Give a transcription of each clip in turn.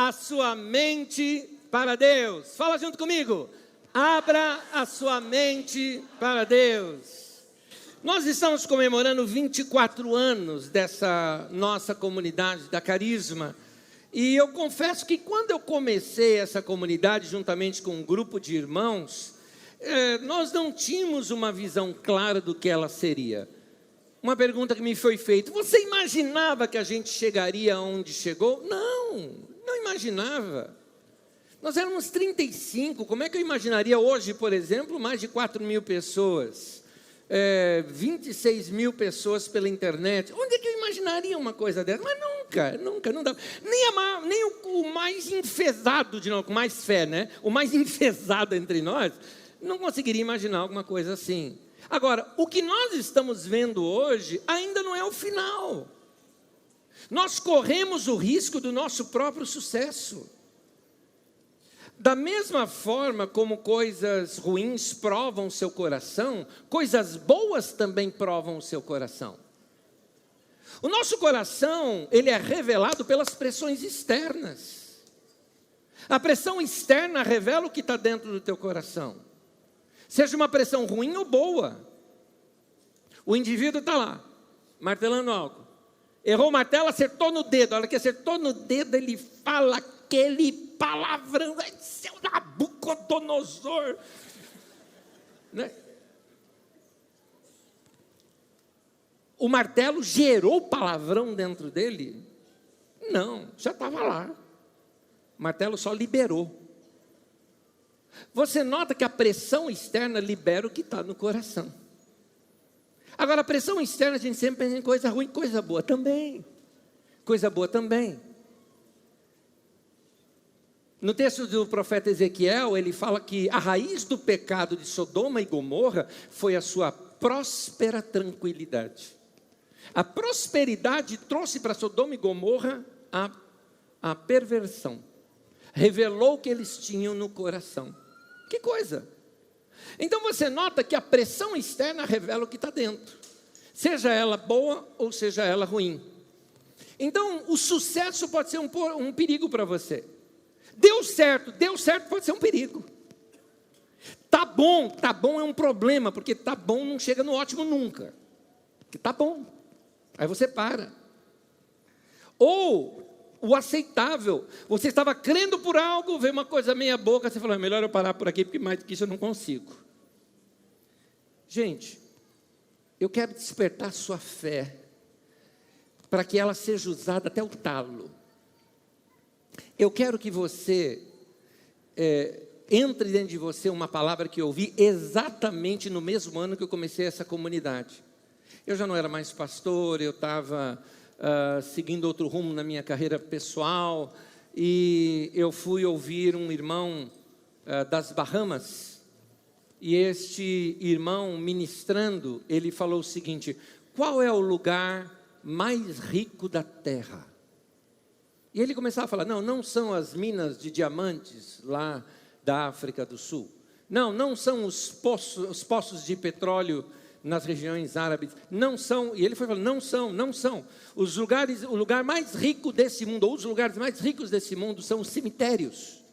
a sua mente para Deus. Fala junto comigo. Abra a sua mente para Deus. Nós estamos comemorando 24 anos dessa nossa comunidade da Carisma. E eu confesso que quando eu comecei essa comunidade, juntamente com um grupo de irmãos, nós não tínhamos uma visão clara do que ela seria. Uma pergunta que me foi feita: você imaginava que a gente chegaria onde chegou? Não imaginava. Nós éramos 35, como é que eu imaginaria hoje, por exemplo, mais de 4.000 pessoas? 26 mil pessoas pela internet. Onde é que eu imaginaria uma coisa dessa? Mas nunca, não dá. Nem o mais enfesado de nós, com mais fé, né? O mais enfesado entre nós, não conseguiria imaginar alguma coisa assim. Agora, o que nós estamos vendo hoje ainda não é o final. Nós corremos o risco do nosso próprio sucesso. Da mesma forma como coisas ruins provam o seu coração, coisas boas também provam o seu coração. O nosso coração, ele é revelado pelas pressões externas. A pressão externa revela o que está dentro do teu coração. Seja uma pressão ruim ou boa. O indivíduo está lá, martelando algo. Errou o martelo, acertou no dedo. A hora que acertou no dedo, ele fala aquele palavrão, seu Nabucodonosor, né? O martelo gerou palavrão dentro dele? Não, já estava lá. O martelo só liberou. Você nota que a pressão externa libera o que está no coração. Agora, a pressão externa, a gente sempre pensa em coisa ruim, coisa boa também. Coisa boa também. No texto do profeta Ezequiel, ele fala que a raiz do pecado de Sodoma e Gomorra foi a sua próspera tranquilidade. A prosperidade trouxe para Sodoma e Gomorra a perversão. Revelou o que eles tinham no coração. Que coisa! Então você nota que a pressão externa revela o que está dentro. Seja ela boa ou seja ela ruim. Então o sucesso pode ser um perigo para você. Deu certo pode ser um perigo. Tá bom é um problema, porque tá bom não chega no ótimo nunca. Porque tá bom, aí você para. Ou o aceitável, você estava crendo por algo, veio uma coisa meia boca, você falou, é melhor eu parar por aqui, porque mais do que isso eu não consigo. Gente, eu quero despertar sua fé, para que ela seja usada até o talo. Eu quero que você entre dentro de você uma palavra que eu ouvi exatamente no mesmo ano que eu comecei essa comunidade. Eu já não era mais pastor, eu estava seguindo outro rumo na minha carreira pessoal, e eu fui ouvir um irmão das Bahamas, e este irmão ministrando, ele falou o seguinte: qual é o lugar mais rico da terra? E ele começava a falar, não são as minas de diamantes lá da África do Sul. Não são os poços de petróleo nas regiões árabes. Não são, e ele foi falando, não são. O lugar mais rico desse mundo, ou os lugares mais ricos desse mundo são os cemitérios.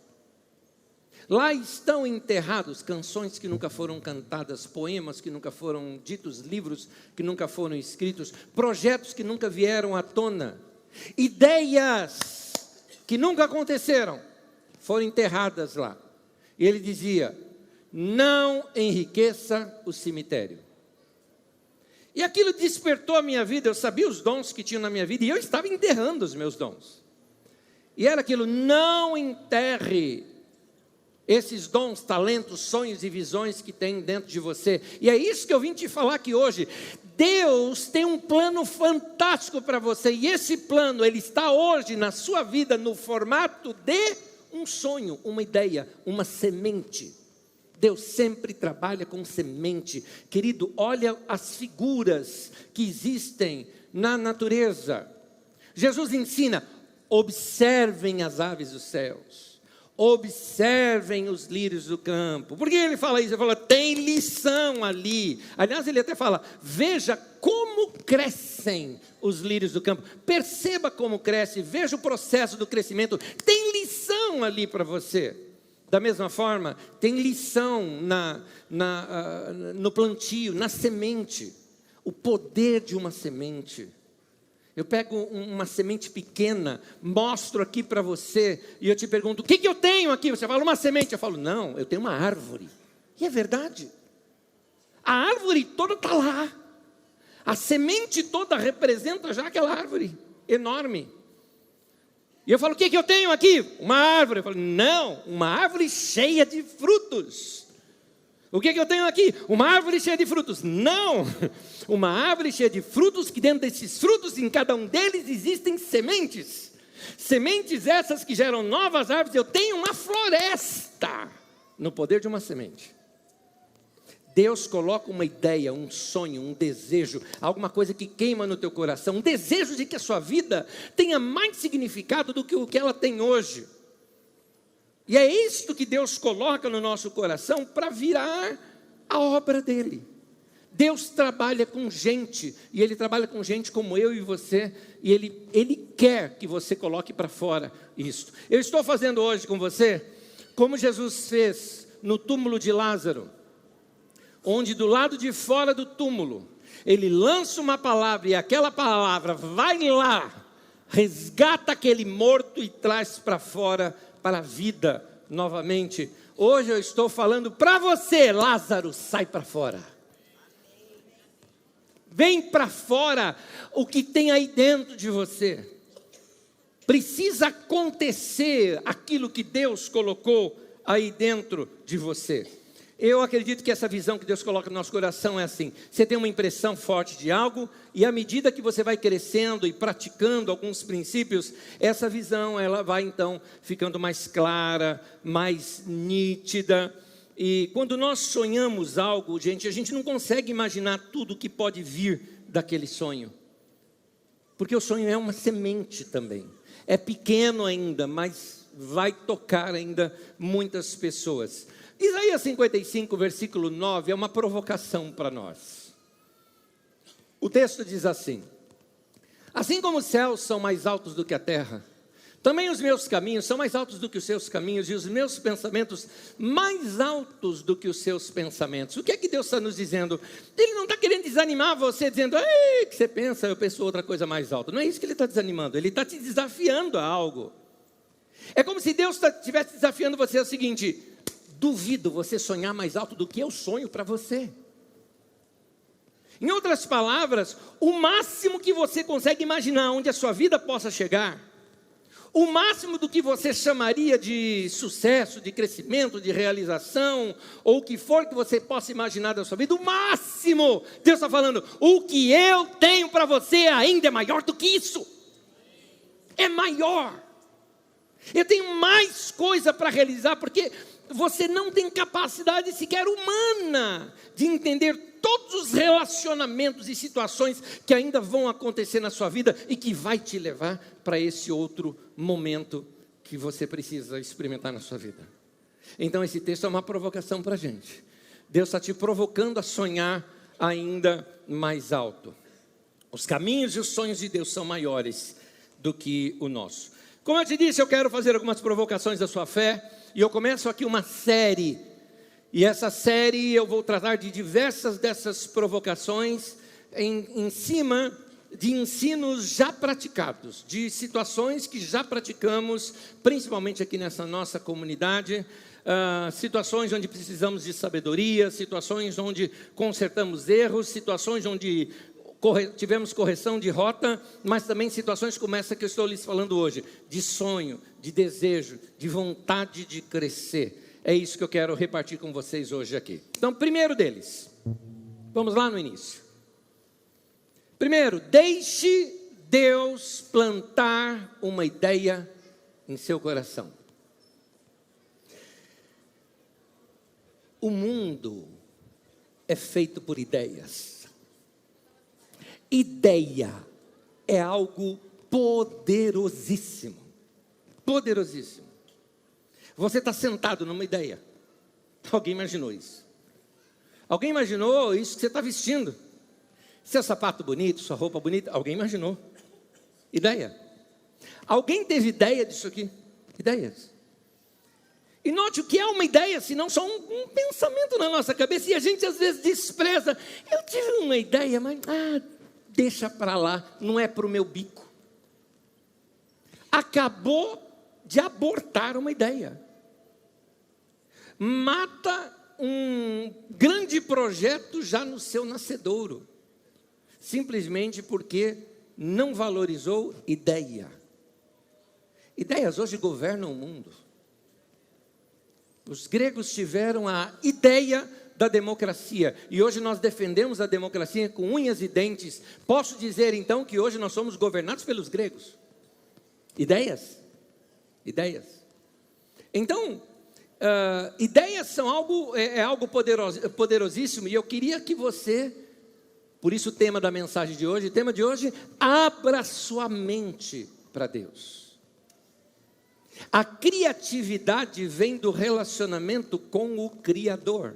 Lá estão enterrados canções que nunca foram cantadas, poemas que nunca foram ditos, livros que nunca foram escritos, projetos que nunca vieram à tona. Ideias que nunca aconteceram foram enterradas lá. E ele dizia, não enriqueça o cemitério. E aquilo despertou a minha vida. Eu sabia os dons que tinham na minha vida, e eu estava enterrando os meus dons. E era aquilo, não enterre esses dons, talentos, sonhos e visões que tem dentro de você. E é isso que eu vim te falar aqui hoje. Deus tem um plano fantástico para você, e esse plano, ele está hoje na sua vida no formato de um sonho, uma ideia, uma semente. Deus sempre trabalha com semente. Querido, olha as figuras que existem na natureza. Jesus ensina, observem as aves dos céus, observem os lírios do campo. Por que ele fala isso? Ele fala, tem lição ali. Aliás, ele até fala, veja como crescem os lírios do campo. Perceba como cresce, veja o processo do crescimento. Tem lição ali para você. Da mesma forma, tem lição no plantio, na semente. O poder de uma semente. Eu pego uma semente pequena, mostro aqui para você, e eu te pergunto, o que eu tenho aqui? Você fala, uma semente. Eu falo, não, eu tenho uma árvore. E é verdade. A árvore toda está lá. A semente toda representa já aquela árvore enorme. E eu falo, o que eu tenho aqui? Uma árvore. Eu falo, não, uma árvore cheia de frutos. O que eu tenho aqui? Uma árvore cheia de frutos. Não, uma árvore cheia de frutos, que dentro desses frutos, em cada um deles, existem sementes. Sementes essas que geram novas árvores. Eu tenho uma floresta no poder de uma semente. Deus coloca uma ideia, um sonho, um desejo, alguma coisa que queima no teu coração, um desejo de que a sua vida tenha mais significado do que o que ela tem hoje. E é isto que Deus coloca no nosso coração para virar a obra dele. Deus trabalha com gente, e Ele trabalha com gente como eu e você, e Ele quer que você coloque para fora isto. Eu estou fazendo hoje com você, como Jesus fez no túmulo de Lázaro, onde do lado de fora do túmulo, Ele lança uma palavra, e aquela palavra vai lá, resgata aquele morto e traz para fora, para a vida novamente. Hoje eu estou falando para você, Lázaro, sai para fora. Vem para fora o que tem aí dentro de você. Precisa acontecer aquilo que Deus colocou aí dentro de você. Eu acredito que essa visão que Deus coloca no nosso coração é assim. Você tem uma impressão forte de algo, e à medida que você vai crescendo e praticando alguns princípios, essa visão ela vai então ficando mais clara, mais nítida. E quando nós sonhamos algo, gente, a gente não consegue imaginar tudo que pode vir daquele sonho. Porque o sonho é uma semente também. É pequeno ainda, mas vai tocar ainda muitas pessoas. Isaías 55, versículo 9, é uma provocação para nós. O texto diz assim: assim como os céus são mais altos do que a terra, também os meus caminhos são mais altos do que os seus caminhos, e os meus pensamentos mais altos do que os seus pensamentos. O que é que Deus está nos dizendo? Ele não está querendo desanimar você, dizendo, ei, que você pensa, eu penso outra coisa mais alta. Não é isso que Ele está desanimando, Ele está te desafiando a algo. É como se Deus estivesse desafiando você ao seguinte: duvido você sonhar mais alto do que eu sonho para você. Em outras palavras, o máximo que você consegue imaginar onde a sua vida possa chegar, o máximo do que você chamaria de sucesso, de crescimento, de realização, ou o que for que você possa imaginar da sua vida, o máximo, Deus está falando, o que eu tenho para você ainda é maior do que isso. É maior. Eu tenho mais coisa para realizar, porque você não tem capacidade sequer humana de entender todos os relacionamentos e situações que ainda vão acontecer na sua vida e que vai te levar para esse outro momento que você precisa experimentar na sua vida. Então esse texto é uma provocação para a gente. Deus está te provocando a sonhar ainda mais alto. Os caminhos e os sonhos de Deus são maiores do que o nosso. Como eu te disse, eu quero fazer algumas provocações da sua fé, e eu começo aqui uma série, e essa série eu vou tratar de diversas dessas provocações em cima de ensinos já praticados, de situações que já praticamos, principalmente aqui nessa nossa comunidade, situações onde precisamos de sabedoria, situações onde consertamos erros, situações onde tivemos correção de rota, mas também situações como essa que eu estou lhes falando hoje, de sonho, de desejo, de vontade de crescer. É isso que eu quero repartir com vocês hoje aqui. Então, primeiro deles, vamos lá no início. Primeiro, deixe Deus plantar uma ideia em seu coração. O mundo é feito por ideias. Ideia é algo poderosíssimo, poderosíssimo. Você está sentado numa ideia. Alguém imaginou isso? Alguém imaginou isso que você está vestindo? Seu sapato bonito, sua roupa bonita, alguém imaginou. Ideia. Alguém teve ideia disso aqui? Ideias. E note o que é uma ideia, se não só um pensamento na nossa cabeça, e a gente às vezes despreza. Eu tive uma ideia, mas deixa para lá, não é para o meu bico. Acabou de abortar uma ideia. Mata um grande projeto já no seu nascedouro. Simplesmente porque não valorizou ideia. Ideias hoje governam o mundo. Os gregos tiveram a ideia da democracia. E hoje nós defendemos a democracia com unhas e dentes. Posso dizer então que hoje nós somos governados pelos gregos. Ideias. Ideias. Então, ideias são algo, algo poderosíssimo. E eu queria que você, por isso o tema da mensagem de hoje, abra sua mente para Deus. A criatividade vem do relacionamento com o Criador.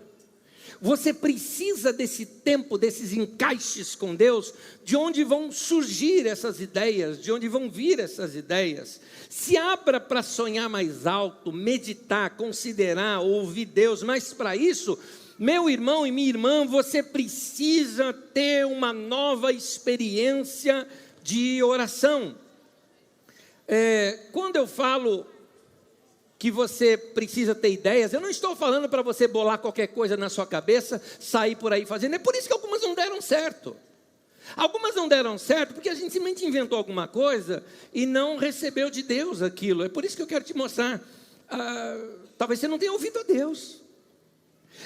Você precisa desse tempo, desses encaixes com Deus, de onde vão surgir essas ideias, de onde vão vir essas ideias. Se abra para sonhar mais alto, meditar, considerar, ouvir Deus, mas para isso, meu irmão e minha irmã, você precisa ter uma nova experiência de oração. Quando eu falo que você precisa ter ideias, eu não estou falando para você bolar qualquer coisa na sua cabeça, sair por aí fazendo. É por isso que algumas não deram certo. Algumas não deram certo porque a gente simplesmente inventou alguma coisa e não recebeu de Deus aquilo. É por isso que eu quero te mostrar. Talvez você não tenha ouvido a Deus.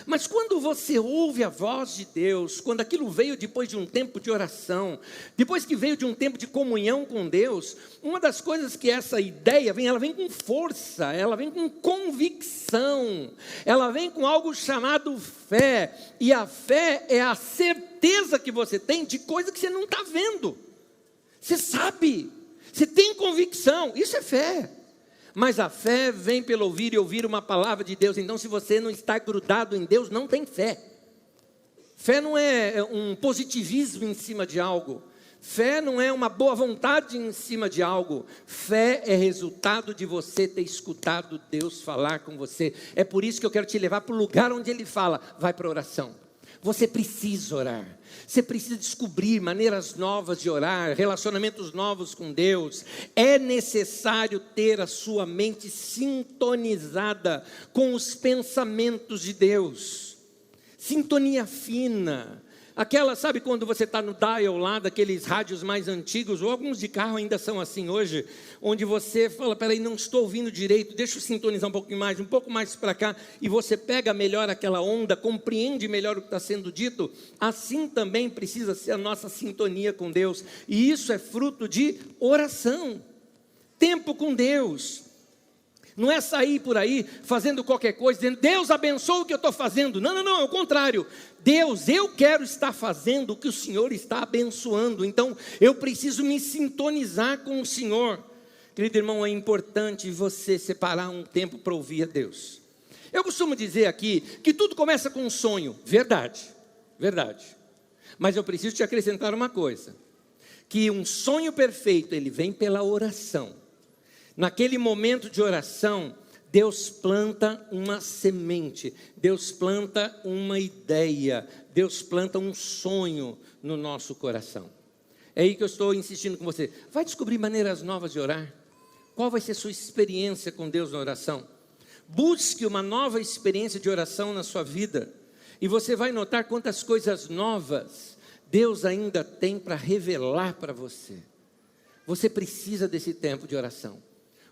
Mas quando você ouve a voz de Deus, quando aquilo veio depois de um tempo de oração, depois que veio de um tempo de comunhão com Deus, uma das coisas que essa ideia vem, ela vem com força, ela vem com convicção, ela vem com algo chamado fé, e a fé é a certeza que você tem de coisa que você não está vendo. Você sabe, você tem convicção, isso é fé. Mas a fé vem pelo ouvir e ouvir uma palavra de Deus. Então, se você não está grudado em Deus, não tem fé. Fé não é um positivismo em cima de algo. Fé não é uma boa vontade em cima de algo. Fé é resultado de você ter escutado Deus falar com você. É por isso que eu quero te levar para o lugar onde Ele fala. Vai para a oração. Você precisa orar. Você precisa descobrir maneiras novas de orar, relacionamentos novos com Deus. É necessário ter a sua mente sintonizada com os pensamentos de Deus. Sintonia fina. Aquela, sabe quando você está no dial lá, daqueles rádios mais antigos, ou alguns de carro ainda são assim hoje, onde você fala, peraí, não estou ouvindo direito, deixa eu sintonizar um pouco mais para cá, e você pega melhor aquela onda, compreende melhor o que está sendo dito. Assim também precisa ser a nossa sintonia com Deus, e isso é fruto de oração, tempo com Deus. Não é sair por aí fazendo qualquer coisa, dizendo, Deus abençoa o que eu estou fazendo. Não, é o contrário. Deus, eu quero estar fazendo o que o Senhor está abençoando. Então, eu preciso me sintonizar com o Senhor. Querido irmão, é importante você separar um tempo para ouvir a Deus. Eu costumo dizer aqui que tudo começa com um sonho. Verdade. Mas eu preciso te acrescentar uma coisa. Que um sonho perfeito, ele vem pela oração. Naquele momento de oração, Deus planta uma semente, Deus planta uma ideia, Deus planta um sonho no nosso coração. É aí que eu estou insistindo com você. Vai descobrir maneiras novas de orar. Qual vai ser a sua experiência com Deus na oração? Busque uma nova experiência de oração na sua vida. E você vai notar quantas coisas novas Deus ainda tem para revelar para você. Você precisa desse tempo de oração.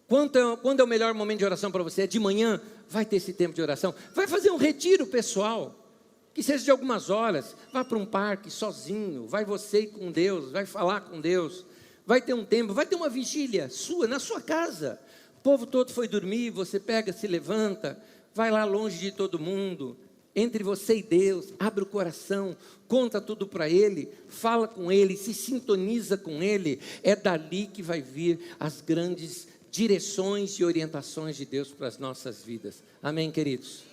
Quando é o melhor momento de oração para você? É de manhã, vai ter esse tempo de oração. Vai fazer um retiro pessoal, que seja de algumas horas. Vá para um parque sozinho, vai você com Deus, vai falar com Deus. Vai ter um tempo, vai ter uma vigília sua, na sua casa. O povo todo foi dormir, você pega, se levanta, vai lá longe de todo mundo. Entre você e Deus, abre o coração, conta tudo para Ele, fala com Ele, se sintoniza com Ele. É dali que vai vir as grandes direções e orientações de Deus para as nossas vidas. Amém, queridos?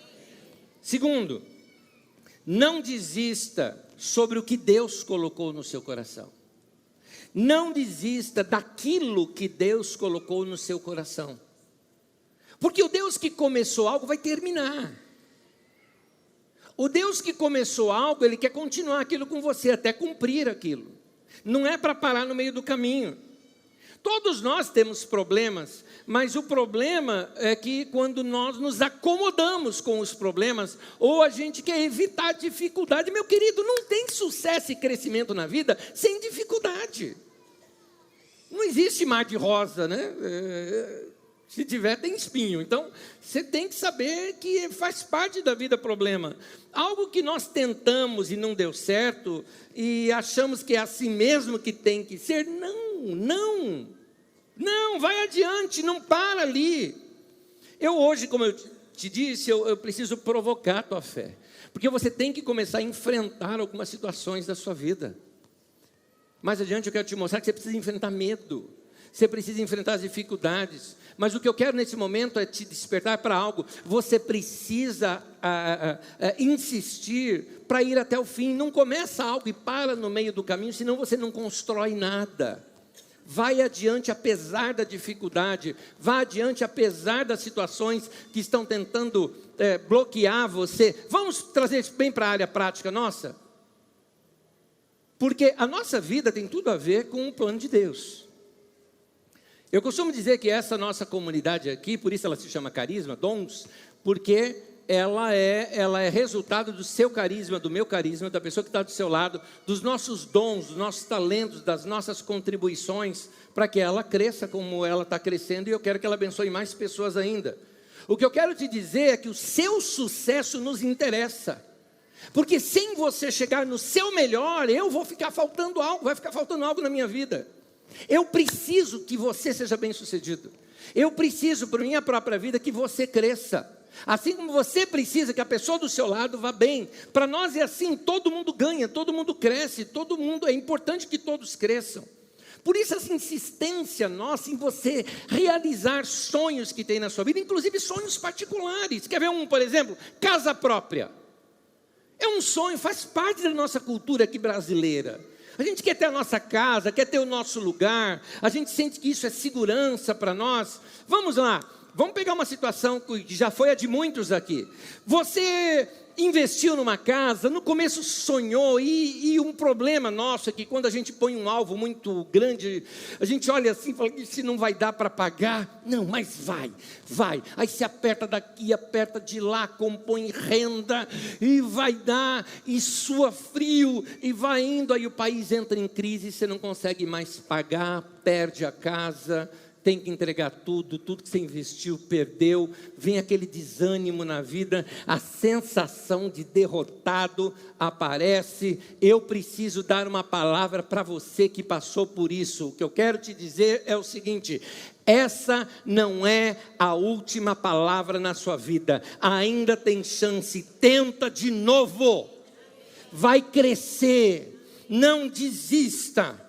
Segundo, não desista sobre o que Deus colocou no seu coração. Não desista daquilo que Deus colocou no seu coração. Porque o Deus que começou algo vai terminar. O Deus que começou algo, Ele quer continuar aquilo com você, até cumprir aquilo. Não é para parar no meio do caminho. Todos nós temos problemas, mas o problema é que quando nós nos acomodamos com os problemas, ou a gente quer evitar dificuldade, meu querido, não tem sucesso e crescimento na vida sem dificuldade. Não existe mar de rosa, né? Se tiver, tem espinho. Então, você tem que saber que faz parte da vida problema. Algo que nós tentamos e não deu certo, e achamos que é assim mesmo que tem que ser, não, vai adiante, não para ali. Eu hoje, como eu te disse, eu preciso provocar a tua fé. Porque você tem que começar a enfrentar algumas situações da sua vida. Mais adiante eu quero te mostrar que você precisa enfrentar medo. Você precisa enfrentar as dificuldades. Mas o que eu quero nesse momento é te despertar para algo. Você precisa insistir para ir até o fim. Não começa algo e para no meio do caminho, senão você não constrói nada. Vai adiante apesar da dificuldade. Vá adiante apesar das situações que estão tentando bloquear você. Vamos trazer isso bem para a área prática nossa? Porque a nossa vida tem tudo a ver com o plano de Deus. Eu costumo dizer que essa nossa comunidade aqui, por isso ela se chama Carisma, Dons, porque ela é resultado do seu carisma, do meu carisma, da pessoa que está do seu lado, dos nossos dons, dos nossos talentos, das nossas contribuições, para que ela cresça como ela está crescendo, e eu quero que ela abençoe mais pessoas ainda. O que eu quero te dizer é que o seu sucesso nos interessa. Porque sem você chegar no seu melhor, vai ficar faltando algo na minha vida. Eu preciso que você seja bem sucedido. Eu preciso, para minha própria vida, que você cresça. Assim como você precisa que a pessoa do seu lado vá bem. Para nós é assim, todo mundo ganha, todo mundo cresce, é importante que todos cresçam. Por isso essa insistência nossa em você realizar sonhos que tem na sua vida, inclusive sonhos particulares. Quer ver por exemplo, casa própria. É um sonho, faz parte da nossa cultura aqui brasileira. A gente quer ter a nossa casa, quer ter o nosso lugar, a gente sente que isso é segurança para nós. Vamos lá, vamos pegar uma situação que já foi a de muitos aqui. Você investiu numa casa, no começo sonhou, e um problema nosso é que quando a gente põe um alvo muito grande, a gente olha assim e fala, se não vai dar para pagar, não, mas vai, aí se aperta daqui, aperta de lá, compõe renda, e vai dar, e sua frio, e vai indo, aí o país entra em crise, você não consegue mais pagar, perde a casa, tem que entregar tudo que você investiu, perdeu, vem aquele desânimo na vida, a sensação de derrotado aparece. Eu preciso dar uma palavra para você que passou por isso. O que eu quero te dizer é o seguinte: essa não é a última palavra na sua vida, ainda tem chance, tenta de novo, vai crescer, não desista.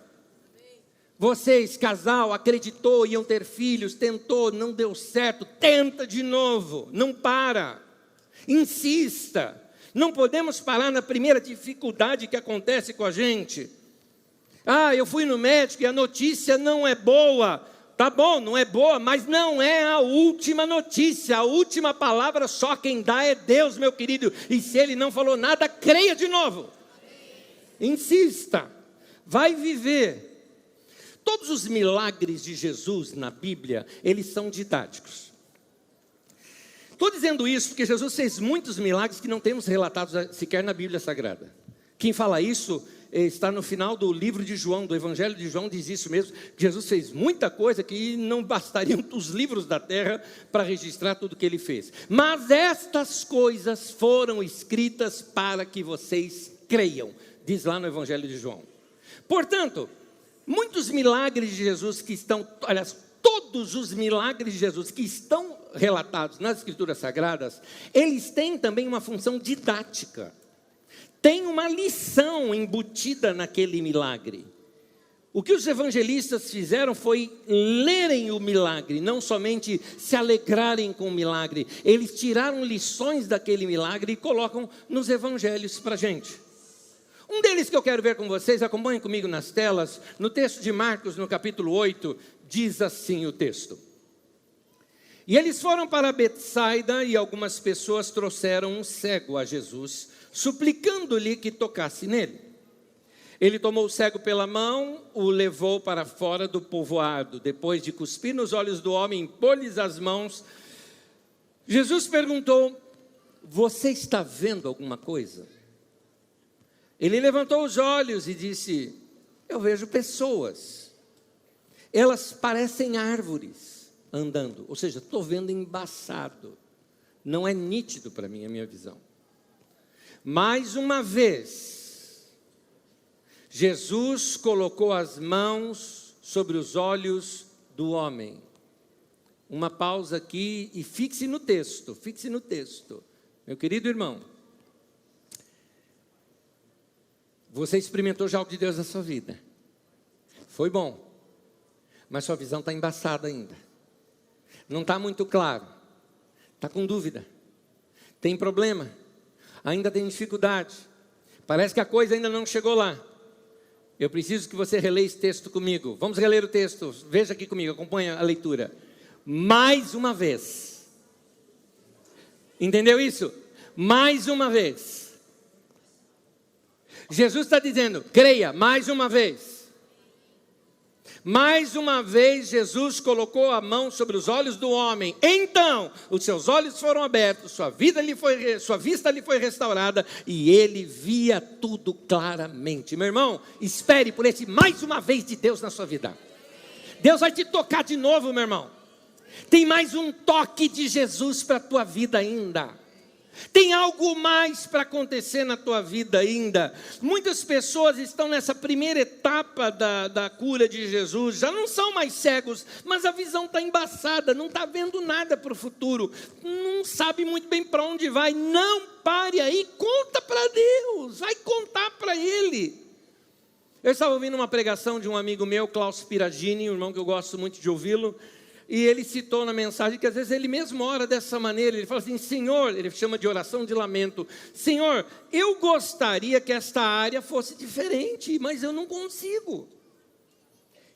Vocês, casal, acreditou, iam ter filhos, tentou, não deu certo, tenta de novo, não para, insista. Não podemos parar na primeira dificuldade que acontece com a gente. Eu fui no médico e a notícia não é boa. Tá bom, não é boa, mas não é a última notícia. A última palavra só quem dá é Deus, meu querido. E se Ele não falou nada, creia de novo. Insista, vai viver. Todos os milagres de Jesus na Bíblia, eles são didáticos. Estou dizendo isso porque Jesus fez muitos milagres que não temos relatados sequer na Bíblia Sagrada. Quem fala isso está no final do livro de João, do Evangelho de João, diz isso mesmo, que Jesus fez muita coisa que não bastariam os livros da terra para registrar tudo que Ele fez. Mas estas coisas foram escritas para que vocês creiam, diz lá no Evangelho de João. Portanto, muitos milagres de Jesus todos os milagres de Jesus que estão relatados nas Escrituras Sagradas, eles têm também uma função didática. Tem uma lição embutida naquele milagre. O que os evangelistas fizeram foi lerem o milagre, não somente se alegrarem com o milagre. Eles tiraram lições daquele milagre e colocam nos evangelhos para a gente. Um deles que eu quero ver com vocês, acompanhem comigo nas telas, no texto de Marcos, no capítulo 8, diz assim o texto. E eles foram para Betsaida e algumas pessoas trouxeram um cego a Jesus, suplicando-lhe que tocasse nele. Ele tomou o cego pela mão, o levou para fora do povoado. Depois de cuspir nos olhos do homem, impôs-lhes as mãos. Jesus perguntou: você está vendo alguma coisa? Ele levantou os olhos e disse: eu vejo pessoas. Elas parecem árvores andando. Ou seja, estou vendo embaçado. Não é nítido para mim a minha visão. Mais uma vez, Jesus colocou as mãos sobre os olhos do homem. Uma pausa aqui e fixe no texto, Meu querido irmão, você experimentou já algo de Deus na sua vida. Foi bom, mas sua visão está embaçada ainda. Não está muito claro, está com dúvida, tem problema, ainda tem dificuldade, parece que a coisa ainda não chegou lá. Eu preciso que você releia esse texto comigo. Vamos reler o texto, veja aqui comigo, acompanha a leitura. Mais uma vez. Entendeu isso? Mais uma vez. Jesus está dizendo, creia, mais uma vez. Mais uma vez Jesus colocou a mão sobre os olhos do homem. Então, os seus olhos foram abertos, sua vista lhe foi restaurada e ele via tudo claramente. Meu irmão, espere por esse mais uma vez de Deus na sua vida. Deus vai te tocar de novo, meu irmão. Tem mais um toque de Jesus para a tua vida ainda. Tem algo mais para acontecer na tua vida ainda. Muitas pessoas estão nessa primeira etapa da cura de Jesus. Já não são mais cegos, mas a visão está embaçada. Não está vendo nada para o futuro. Não sabe muito bem para onde vai. Não pare aí, conta para Deus. Vai contar para Ele. Eu estava ouvindo uma pregação de um amigo meu, Klaus Piragini, um irmão que eu gosto muito de ouvi-lo. E ele citou na mensagem que às vezes ele mesmo ora dessa maneira. Ele fala assim, Senhor, ele chama de oração de lamento. Senhor, eu gostaria que esta área fosse diferente, mas eu não consigo.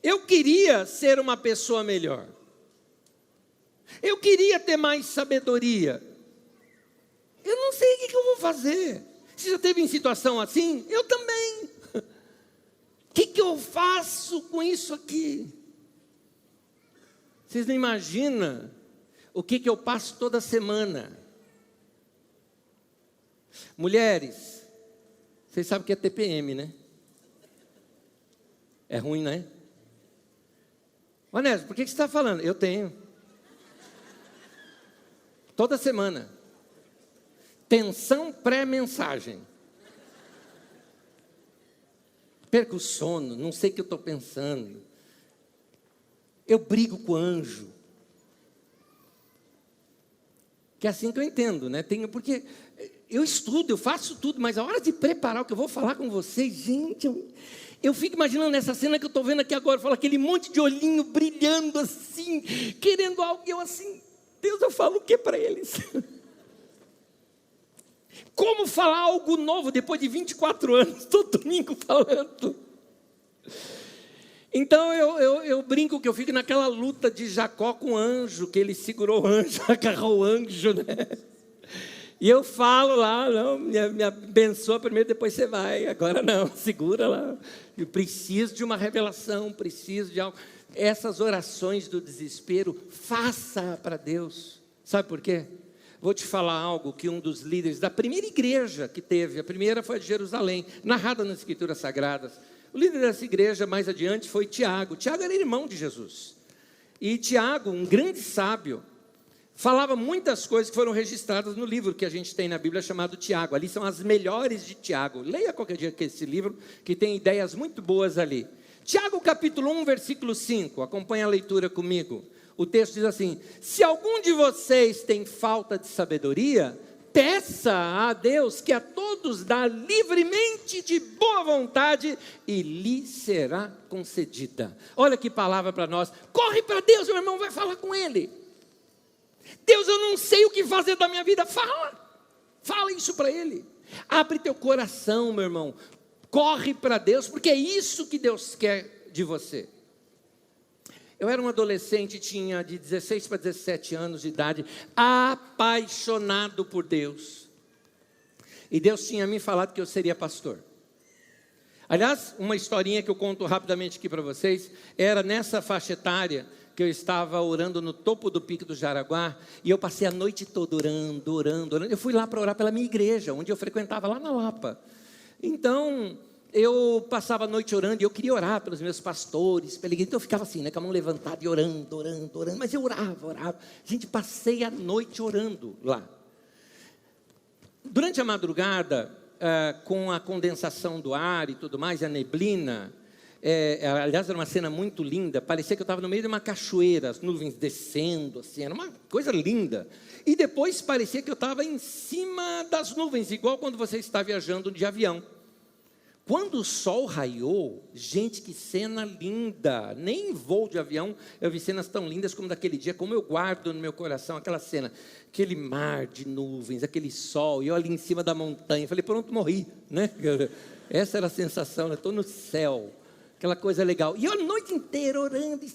Eu queria ser uma pessoa melhor. Eu queria ter mais sabedoria. Eu não sei o que eu vou fazer. Você já teve em situação assim? Eu também. O que eu faço com isso aqui? Vocês não imaginam o que eu passo toda semana. Mulheres, vocês sabem o que é TPM, né? É ruim, né? Onésio, por que você está falando? Eu tenho. Toda semana. Tensão pré-mensagem. Perco o sono, não sei o que eu estou pensando. Eu brigo com o anjo. Que é assim que eu entendo, né? Porque eu estudo, eu faço tudo, mas a hora de preparar o que eu vou falar com vocês, gente, eu fico imaginando essa cena que eu estou vendo aqui agora. Fala aquele monte de olhinho brilhando assim, querendo algo, e eu assim, Deus, eu falo o que para eles? Como falar algo novo depois de 24 anos, todo domingo falando? Então eu brinco que eu fico naquela luta de Jacó com o anjo, que ele segurou o anjo, agarrou o anjo, né? E eu falo lá, não, me abençoa primeiro, depois você vai. Agora não, segura lá. Eu preciso de uma revelação, preciso de algo. Essas orações do desespero, faça para Deus. Sabe por quê? Vou te falar algo que um dos líderes da primeira igreja que teve, a primeira foi de Jerusalém, narrada nas Escrituras Sagradas. O líder dessa igreja, mais adiante, foi Tiago. Tiago era irmão de Jesus. E Tiago, um grande sábio, falava muitas coisas que foram registradas no livro que a gente tem na Bíblia, chamado Tiago. Ali são as melhores de Tiago. Leia qualquer dia esse livro, que tem ideias muito boas ali. Tiago, capítulo 1, versículo 5. Acompanha a leitura comigo. O texto diz assim: se algum de vocês tem falta de sabedoria, Peça a Deus que a todos dá livremente de boa vontade e lhe será concedida. Olha que palavra para nós. Corre para Deus, meu irmão, vai falar com Ele. Deus, eu não sei o que fazer da minha vida. Fala isso para Ele. Abre teu coração, meu irmão. Corre para Deus, porque é isso que Deus quer de você. Eu era um adolescente, tinha de 16 para 17 anos de idade, apaixonado por Deus. E Deus tinha me falado que eu seria pastor. Aliás, uma historinha que eu conto rapidamente aqui para vocês, era nessa faixa etária que eu estava orando no topo do Pico do Jaraguá, e eu passei a noite toda orando. Eu fui lá para orar pela minha igreja, onde eu frequentava, lá na Lapa. Então, eu passava a noite orando, e eu queria orar pelos meus pastores, pela igreja. Então eu ficava assim, né, com a mão levantada e orando, mas eu orava. Gente, passei a noite orando lá. Durante a madrugada, com a condensação do ar e tudo mais, a neblina, aliás, era uma cena muito linda, parecia que eu estava no meio de uma cachoeira, as nuvens descendo, assim, era uma coisa linda. E depois parecia que eu estava em cima das nuvens, igual quando você está viajando de avião. Quando o sol raiou, gente, que cena linda, nem em voo de avião eu vi cenas tão lindas como daquele dia, como eu guardo no meu coração aquela cena, aquele mar de nuvens, aquele sol, e eu ali em cima da montanha, falei, pronto, morri, né? Essa era a sensação, eu estou no céu, aquela coisa legal, e eu a noite inteira orando,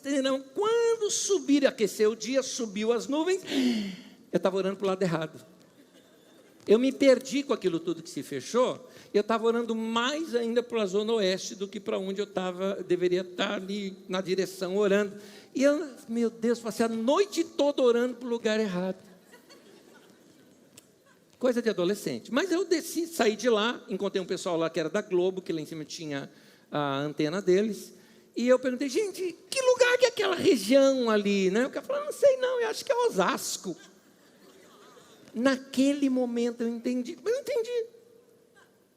quando subir e aquecer o dia, subiu as nuvens, eu estava orando para o lado errado. Eu me perdi com aquilo tudo que se fechou. Eu estava orando mais ainda para a zona oeste do que para onde eu deveria estar ali na direção orando. E eu, meu Deus, passei a noite toda orando para o lugar errado. Coisa de adolescente. Mas eu desci, saí de lá, encontrei um pessoal lá que era da Globo, que lá em cima tinha a antena deles. E eu perguntei, gente, que lugar que é aquela região ali, né? O cara falou, não sei não, eu acho que é Osasco. Naquele momento eu entendi, mas eu entendi.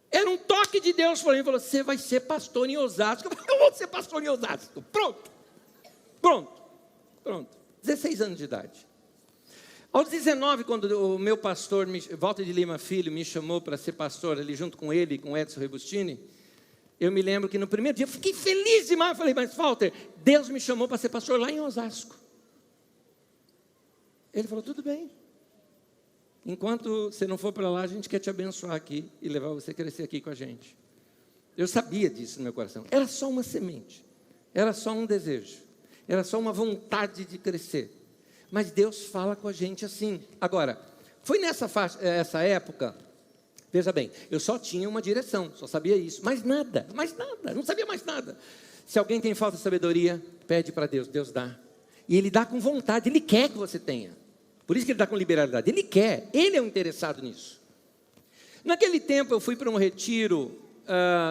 Era um toque de Deus para mim, falou, você vai ser pastor em Osasco. Eu falei, eu vou ser pastor em Osasco. Pronto. 16 anos de idade. Aos 19, quando o meu pastor, Walter de Lima Filho, me chamou para ser pastor ali junto com ele, com Edson Rebustini, eu me lembro que no primeiro dia eu fiquei feliz demais. Eu falei, mas Walter, Deus me chamou para ser pastor lá em Osasco. Ele falou, tudo bem. Enquanto você não for para lá, a gente quer te abençoar aqui e levar você a crescer aqui com a gente. Eu sabia disso no meu coração. Era só uma semente. Era só um desejo. Era só uma vontade de crescer. Mas Deus fala com a gente assim. Agora, foi essa época, veja bem, eu só tinha uma direção, só sabia isso. Mais nada, não sabia mais nada. Se alguém tem falta de sabedoria, pede para Deus, Deus dá. E Ele dá com vontade, Ele quer que você tenha. Por isso que Ele dá com liberalidade. Ele quer, Ele é um interessado nisso. Naquele tempo eu fui para um retiro,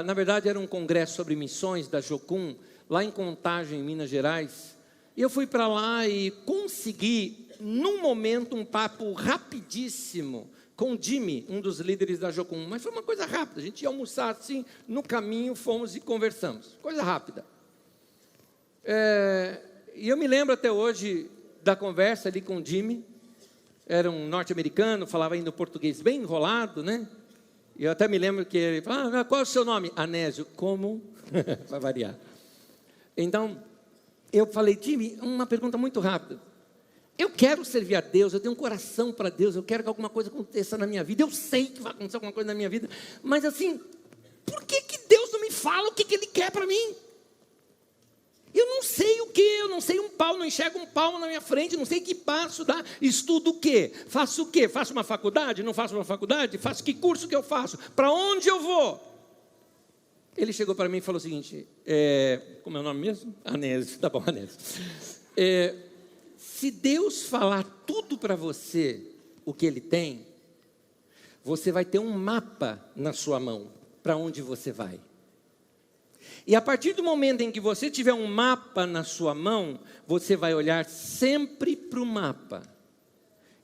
na verdade era um congresso sobre missões da Jocum, lá em Contagem, em Minas Gerais. E eu fui para lá e consegui, num momento, um papo rapidíssimo com o Jimmy, um dos líderes da Jocum. Mas foi uma coisa rápida, a gente ia almoçar assim, no caminho fomos e conversamos. Coisa rápida. E eu me lembro até hoje da conversa ali com o Jimmy. Era um norte-americano, falava ainda português bem enrolado, né? E eu até me lembro que ele falava, qual é o seu nome? Anésio. Como? Para variar. Então, eu falei, Jimmy, uma pergunta muito rápida. Eu quero servir a Deus, eu tenho um coração para Deus, eu quero que alguma coisa aconteça na minha vida. Eu sei que vai acontecer alguma coisa na minha vida, mas assim, por que Deus não me fala o que Ele quer para mim? Eu não sei o que, eu não sei não enxergo um palmo na minha frente, não sei que passo dar, estudo o quê? Faço o quê? Faço uma faculdade? Não faço uma faculdade? Faço que curso que eu faço? Para onde eu vou? Ele chegou para mim e falou o seguinte, como é o nome mesmo? Anésio, tá bom, Anésio. Se Deus falar tudo para você, o que Ele tem, você vai ter um mapa na sua mão, para onde você vai. E a partir do momento em que você tiver um mapa na sua mão, você vai olhar sempre para o mapa.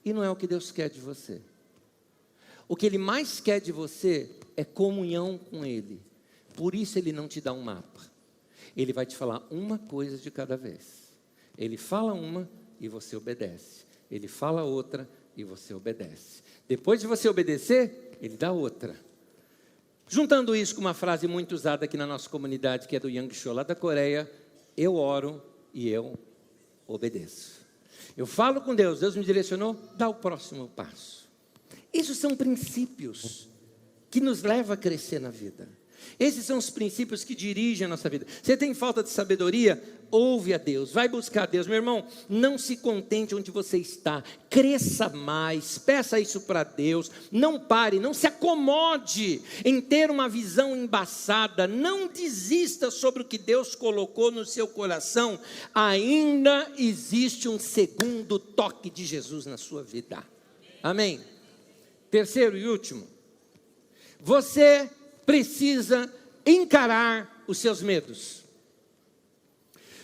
E não é o que Deus quer de você. O que Ele mais quer de você é comunhão com Ele. Por isso Ele não te dá um mapa. Ele vai te falar uma coisa de cada vez. Ele fala uma e você obedece. Ele fala outra e você obedece. Depois de você obedecer, ele dá outra. Juntando isso com uma frase muito usada aqui na nossa comunidade, que é do Yang Cho, lá da Coreia: eu oro e eu obedeço. Eu falo com Deus, Deus me direcionou, dá o próximo passo. Esses são princípios que nos levam a crescer na vida. Esses são os princípios que dirigem a nossa vida. Você tem falta de sabedoria? Ouve a Deus, vai buscar a Deus. Meu irmão, não se contente onde você está, cresça mais, peça isso para Deus. Não pare, não se acomode em ter uma visão embaçada. Não desista sobre o que Deus colocou no seu coração. Ainda existe um segundo toque de Jesus na sua vida. Amém? Terceiro e último, você precisa encarar os seus medos.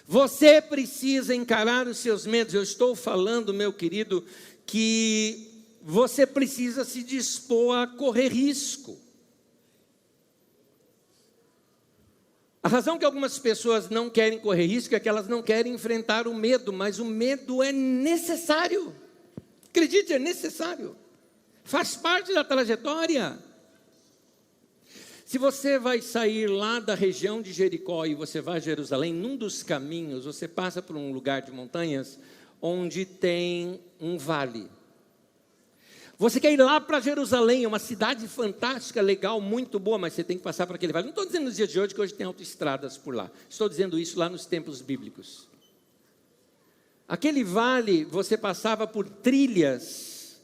Você precisa encarar os seus medos. Eu estou falando, meu querido, que você precisa se dispor a correr risco. A razão que algumas pessoas não querem correr risco é que elas não querem enfrentar o medo, mas o medo é necessário. Acredite, é necessário. Faz parte da trajetória. Se você vai sair lá da região de Jericó e você vai a Jerusalém, num dos caminhos, você passa por um lugar de montanhas onde tem um vale. Você quer ir lá para Jerusalém, é uma cidade fantástica, legal, muito boa, mas você tem que passar por aquele vale. Não estou dizendo nos dias de hoje que hoje tem autoestradas por lá. Estou dizendo isso lá nos tempos bíblicos. Aquele vale, você passava por trilhas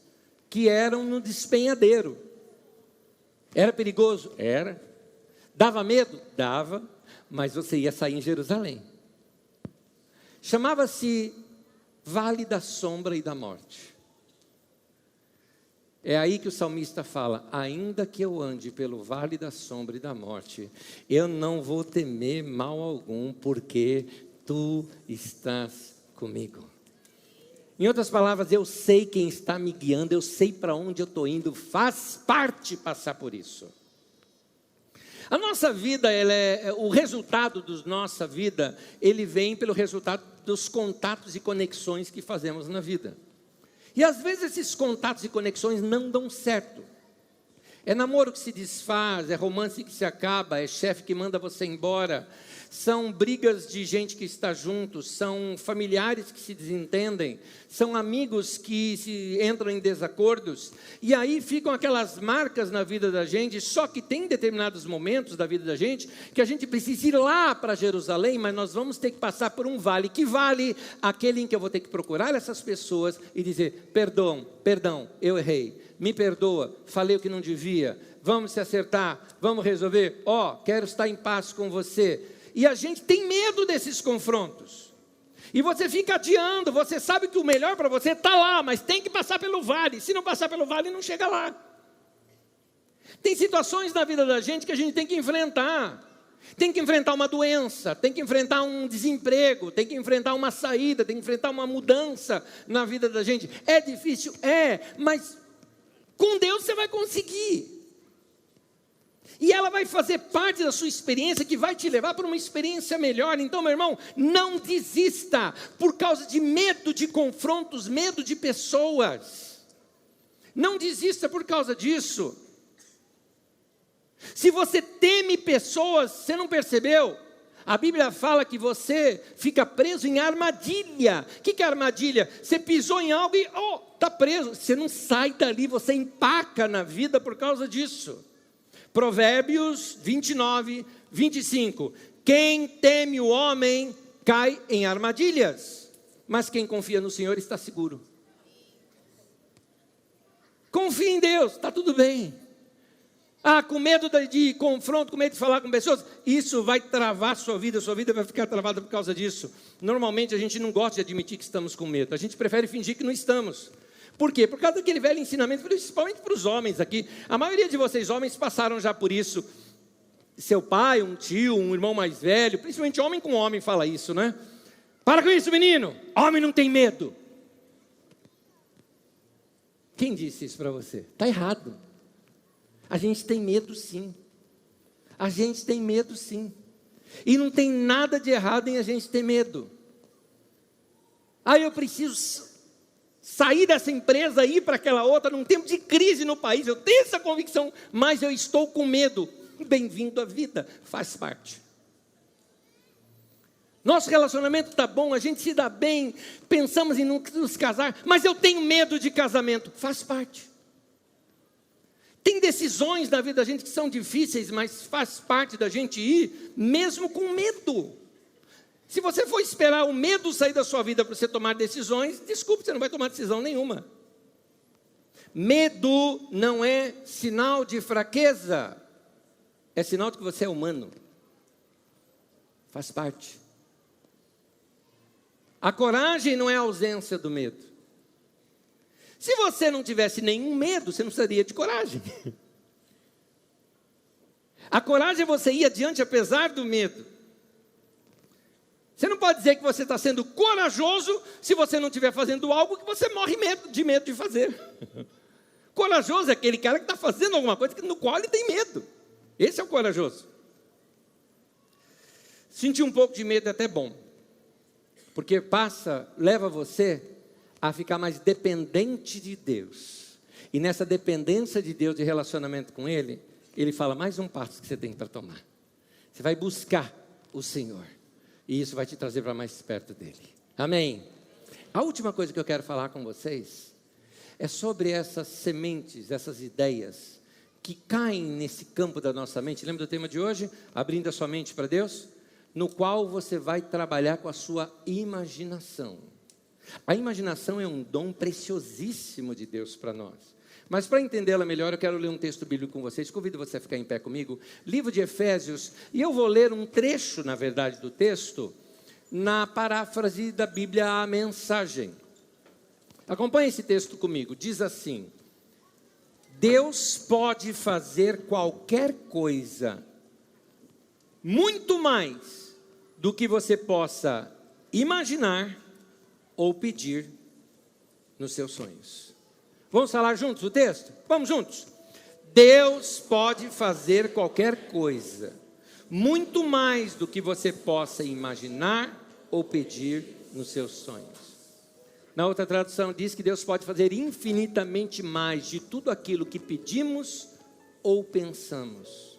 que eram no despenhadeiro. Era perigoso? Era. Dava medo? Dava. Mas você ia sair em Jerusalém. Chamava-se Vale da Sombra e da Morte. É aí que o salmista fala: ainda que eu ande pelo vale da sombra e da morte, eu não vou temer mal algum, porque tu estás comigo. Em outras palavras, eu sei quem está me guiando, eu sei para onde eu estou indo, faz parte passar por isso. A nossa vida, o resultado da nossa vida, ele vem pelo resultado dos contatos e conexões que fazemos na vida. E às vezes esses contatos e conexões não dão certo. É namoro que se desfaz, é romance que se acaba, é chefe que manda você embora. São brigas de gente que está junto, são familiares que se desentendem, são amigos que se entram em desacordos, e aí ficam aquelas marcas na vida da gente. Só que tem determinados momentos da vida da gente que a gente precisa ir lá para Jerusalém, mas nós vamos ter que passar por um vale. Que vale? Aquele em que eu vou ter que procurar essas pessoas e dizer: perdão, eu errei, me perdoa, falei o que não devia, vamos se acertar, vamos resolver, quero estar em paz com você. E a gente tem medo desses confrontos. E você fica adiando, você sabe que o melhor para você está lá, mas tem que passar pelo vale. Se não passar pelo vale, não chega lá. Tem situações na vida da gente que a gente tem que enfrentar. Tem que enfrentar uma doença, tem que enfrentar um desemprego, tem que enfrentar uma saída, tem que enfrentar uma mudança na vida da gente. É difícil? Mas com Deus você vai conseguir. E ela vai fazer parte da sua experiência, que vai te levar para uma experiência melhor. Então, meu irmão, não desista por causa de medo de confrontos, medo de pessoas. Não desista por causa disso. Se você teme pessoas, você não percebeu? A Bíblia fala que você fica preso em armadilha. O que é armadilha? Você pisou em algo e está preso. Você não sai dali, você empaca na vida por causa disso. Provérbios 29, 25. Quem teme o homem cai em armadilhas, mas quem confia no Senhor está seguro. Confia em Deus, está tudo bem. Com medo de confronto, com medo de falar com pessoas, isso vai travar sua vida vai ficar travada por causa disso. Normalmente a gente não gosta de admitir que estamos com medo, a gente prefere fingir que não estamos. Por quê? Por causa daquele velho ensinamento, principalmente para os homens aqui. A maioria de vocês homens passaram já por isso. Seu pai, um tio, um irmão mais velho, principalmente homem com homem fala isso, né? Para com isso, menino, homem não tem medo. Quem disse isso para você? Está errado. A gente tem medo sim. A gente tem medo sim. E não tem nada de errado em a gente ter medo. Eu preciso sair dessa empresa e ir para aquela outra, num tempo de crise no país. Eu tenho essa convicção, mas eu estou com medo. Bem-vindo à vida, faz parte. Nosso relacionamento está bom, a gente se dá bem, pensamos em nos casar, mas eu tenho medo de casamento, faz parte. Tem decisões na vida da gente que são difíceis, mas faz parte da gente ir, mesmo com medo. Se você for esperar o medo sair da sua vida para você tomar decisões, desculpe, você não vai tomar decisão nenhuma. Medo não é sinal de fraqueza, é sinal de que você é humano. Faz parte. A coragem não é a ausência do medo. Se você não tivesse nenhum medo, você não precisaria de coragem. A coragem é você ir adiante apesar do medo. Você não pode dizer que você está sendo corajoso se você não estiver fazendo algo que você morre de medo de fazer. Corajoso é aquele cara que está fazendo alguma coisa no qual ele tem medo. Esse é o corajoso. Sentir um pouco de medo é até bom, porque leva você a ficar mais dependente de Deus. E nessa dependência de Deus, de relacionamento com Ele, Ele fala, mais um passo que você tem para tomar. Você vai buscar o Senhor. E isso vai te trazer para mais perto dEle. Amém? A última coisa que eu quero falar com vocês é sobre essas sementes, essas ideias que caem nesse campo da nossa mente. Lembra do tema de hoje? Abrindo a sua mente para Deus? No qual você vai trabalhar com a sua imaginação. A imaginação é um dom preciosíssimo de Deus para nós. Mas para entendê-la melhor, eu quero ler um texto bíblico com vocês. Convido você a ficar em pé comigo. Livro de Efésios. E eu vou ler um trecho, na verdade, do texto, na paráfrase da Bíblia, a Mensagem. Acompanhe esse texto comigo. Diz assim: Deus pode fazer qualquer coisa, muito mais do que você possa imaginar ou pedir nos seus sonhos. Vamos falar juntos o texto? Vamos juntos. Deus pode fazer qualquer coisa, muito mais do que você possa imaginar ou pedir nos seus sonhos. Na outra tradução diz que Deus pode fazer infinitamente mais de tudo aquilo que pedimos ou pensamos.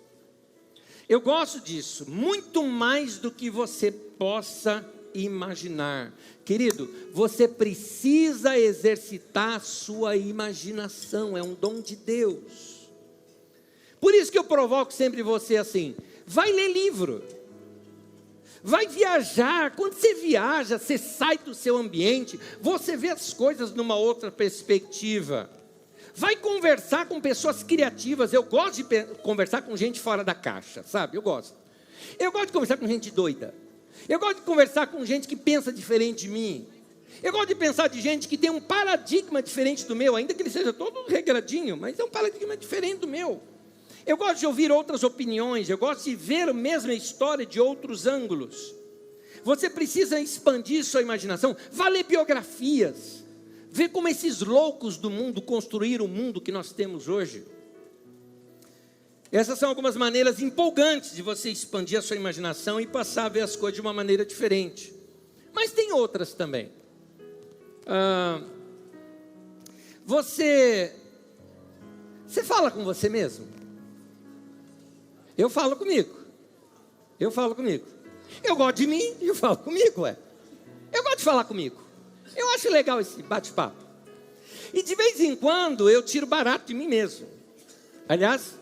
Eu gosto disso, muito mais do que você possa imaginar. Querido, você precisa exercitar a sua imaginação, é um dom de Deus. Por isso que eu provoco sempre você assim, vai ler livro, vai viajar. Quando você viaja, você sai do seu ambiente, você vê as coisas numa outra perspectiva. Vai conversar com pessoas criativas. Eu gosto de conversar com gente fora da caixa, sabe? Eu gosto de conversar com gente doida. Eu gosto de conversar com gente que pensa diferente de mim. Eu gosto de pensar de gente que tem um paradigma diferente do meu, ainda que ele seja todo regradinho, mas é um paradigma diferente do meu. Eu gosto de ouvir outras opiniões, eu gosto de ver a mesma história de outros ângulos. Você precisa expandir sua imaginação, vá ler biografias, ver como esses loucos do mundo construíram o mundo que nós temos hoje. Essas são algumas maneiras empolgantes de você expandir a sua imaginação e passar a ver as coisas de uma maneira diferente. Mas tem outras também. Você fala com você mesmo? Eu falo comigo. Eu gosto de mim e eu falo comigo, ué. Eu gosto de falar comigo. Eu acho legal esse bate-papo. E de vez em quando eu tiro barato de mim mesmo. Aliás,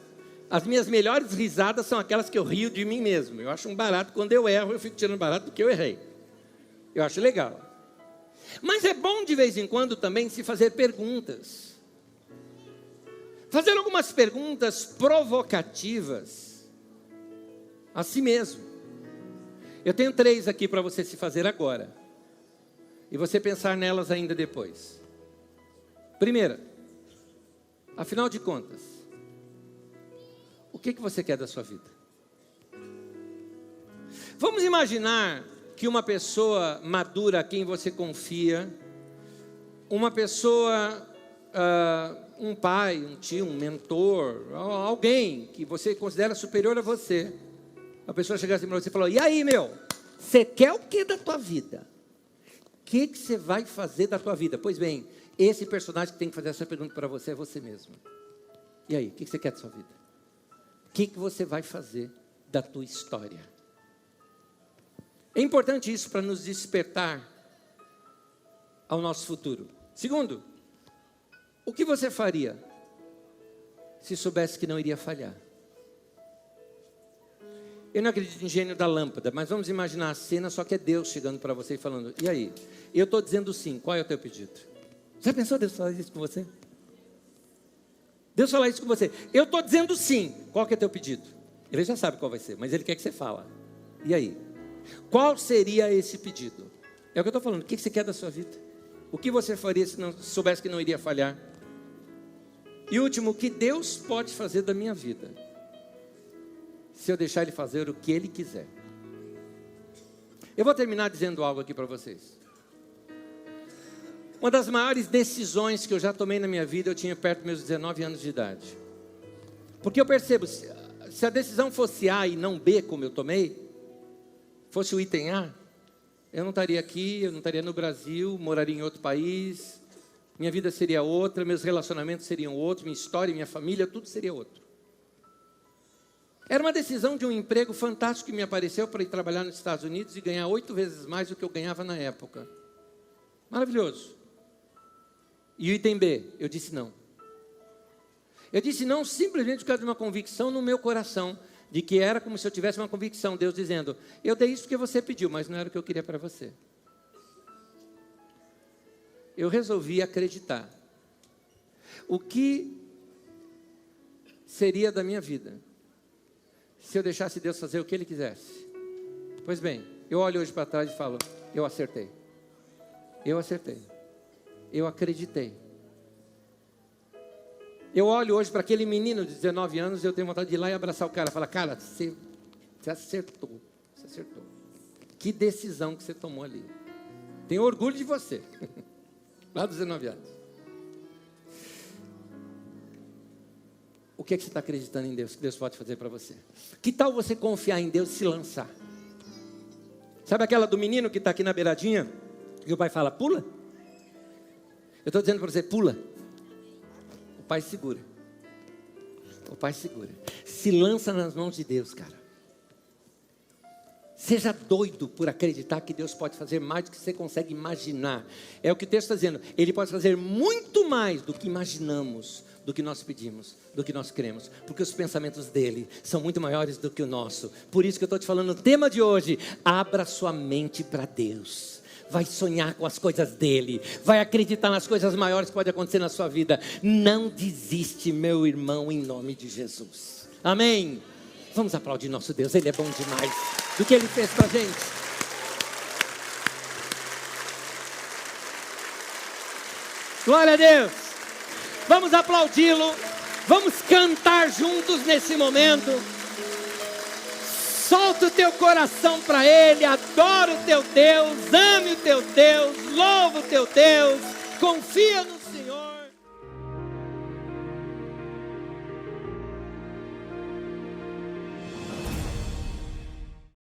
as minhas melhores risadas são aquelas que eu rio de mim mesmo. Eu acho um barato, quando eu erro, eu fico tirando barato do que eu errei. Eu acho legal. Mas é bom de vez em quando também se fazer perguntas. Fazer algumas perguntas provocativas a si mesmo. Eu tenho 3 aqui para você se fazer agora. E você pensar nelas ainda depois. Primeira, afinal de contas, o que você quer da sua vida? Vamos imaginar que uma pessoa madura a quem você confia, uma pessoa, um pai, um tio, um mentor, alguém que você considera superior a você, a pessoa chegasse para você e falou: e aí, meu, você quer o que da tua vida? O que você vai fazer da tua vida? Pois bem, Esse personagem que tem que fazer essa pergunta para você é você mesmo. E aí, o que você quer da sua vida? O que você vai fazer da tua história? É importante isso para nos despertar ao nosso futuro. Segundo, o que você faria se soubesse que não iria falhar? Eu não acredito em gênio da lâmpada, mas vamos imaginar a cena, só que é Deus chegando para você e falando: e aí? Eu estou dizendo sim, qual é o teu pedido? Já pensou Deus falar isso com você? Deus falar isso com você: eu estou dizendo sim, qual que é o teu pedido? Ele já sabe qual vai ser, mas Ele quer que você fale. E aí? Qual seria esse pedido? É o que eu estou falando, o que você quer da sua vida? O que você faria se soubesse que não iria falhar? E último, o que Deus pode fazer da minha vida se eu deixar Ele fazer o que Ele quiser? Eu vou terminar dizendo algo aqui para vocês. Uma das maiores decisões que eu já tomei na minha vida, eu tinha perto dos meus 19 anos de idade. Porque eu percebo, se a decisão fosse A e não B, como eu tomei, fosse o item A, eu não estaria aqui, eu não estaria no Brasil, moraria em outro país, minha vida seria outra, meus relacionamentos seriam outros, minha história, minha família, tudo seria outro. Era uma decisão de um emprego fantástico que me apareceu para ir trabalhar nos Estados Unidos e ganhar 8 vezes mais do que eu ganhava na época. Maravilhoso. E o item B, eu disse não. Eu disse não simplesmente por causa de uma convicção no meu coração, de que era como se eu tivesse uma convicção, Deus dizendo: eu dei isso porque você pediu, mas não era o que eu queria para você. Eu resolvi acreditar. O que seria da minha vida se eu deixasse Deus fazer o que Ele quisesse? Pois bem, eu olho hoje para trás e falo: eu acertei. Eu acertei. Eu acreditei. Eu olho hoje para aquele menino de 19 anos e eu tenho vontade de ir lá e abraçar o cara. Falar: cara, você acertou. Você acertou. Que decisão que você tomou ali. Tenho orgulho de você. Lá dos 19 anos. O que é que você está acreditando em Deus? Que Deus pode fazer para você? Que tal você confiar em Deus e se lançar? Sabe aquela do menino que está aqui na beiradinha? E o pai fala: pula. Eu estou dizendo para você: pula. O pai segura. O pai segura. Se lança nas mãos de Deus, cara. Seja doido por acreditar que Deus pode fazer mais do que você consegue imaginar. É o que o texto está dizendo. Ele pode fazer muito mais do que imaginamos, do que nós pedimos, do que nós cremos. Porque os pensamentos dele são muito maiores do que o nosso. Por isso que eu estou te falando o tema de hoje: abra sua mente para Deus. Vai sonhar com as coisas dele. Vai acreditar nas coisas maiores que podem acontecer na sua vida. Não desiste, meu irmão, em nome de Jesus. Amém? Vamos aplaudir nosso Deus. Ele é bom demais do que Ele fez pra gente. Glória a Deus. Vamos aplaudi-lo. Vamos cantar juntos nesse momento. Solta o teu coração para Ele, adora o teu Deus, ame o teu Deus, louva o teu Deus, confia no Senhor.